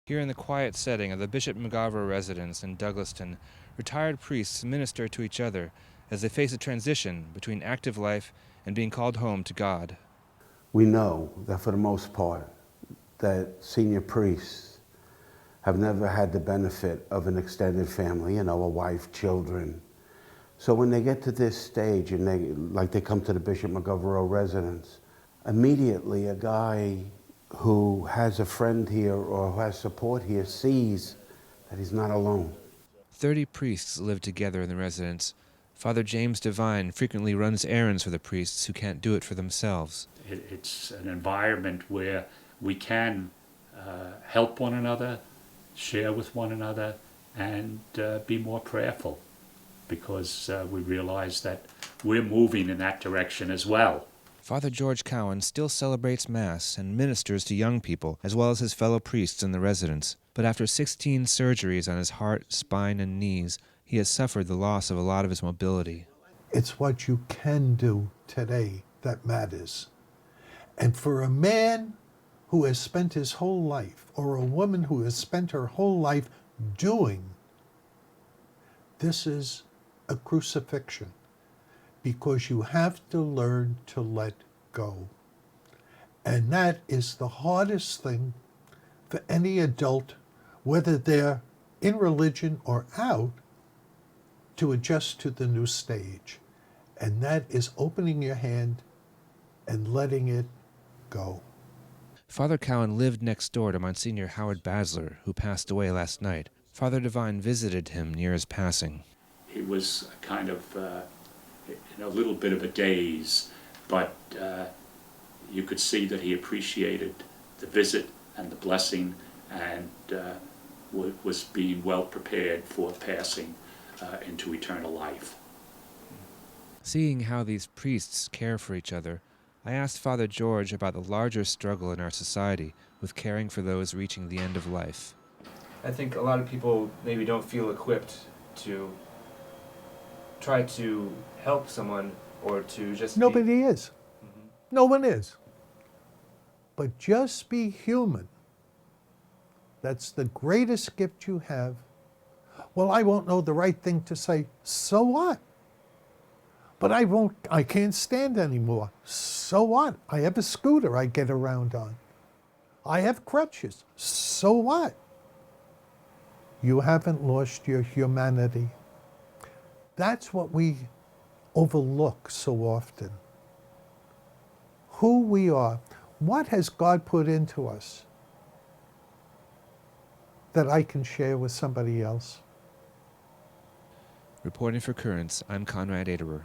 Here in the quiet setting of the Bishop Mugavero Residence in Douglaston, retired priests minister to each other as they face a transition between active life and being called home to God. We know that for the most part, that senior priests have never had the benefit of an extended family, a wife, children. So when they get to this stage and they come to the Bishop Mugavero Residence, immediately a guy who has a friend here or who has support here sees that he's not alone. 30 priests live together in the residence. Father James Devine frequently runs errands for the priests who can't do it for themselves. It's an environment where we can help one another, share with one another, and be more prayerful, because we realize that we're moving in that direction as well. Father George Cowan still celebrates Mass and ministers to young people, as well as his fellow priests in the residence. But after 16 surgeries on his heart, spine, and knees, he has suffered the loss of a lot of his mobility. It's what you can do today that matters. And for a man who has spent his whole life, or a woman who has spent her whole life doing, this is a crucifixion, because you have to learn to let go. And that is the hardest thing for any adult, whether they're in religion or out, to adjust to the new stage. And that is opening your hand and letting it go. Father Cowan lived next door to Monsignor Howard Basler, who passed away last night. Father Devine visited him near his passing. He was kind of in a little bit of a daze, but you could see that he appreciated the visit and the blessing, and was being well prepared for passing into eternal life. Seeing how these priests care for each other, I asked Father George about the larger struggle in our society with caring for those reaching the end of life. I think a lot of people maybe don't feel equipped to try to help someone, or to just Nobody is. Mm-hmm. No one is. But just be human. That's the greatest gift you have. Well, I won't know the right thing to say. So what? But I can't stand anymore. So what? I have a scooter I get around on. I have crutches. So what? You haven't lost your humanity. That's what we overlook so often. Who we are. What has God put into us that I can share with somebody else? Reporting for Currents, I'm Konrad Aderer.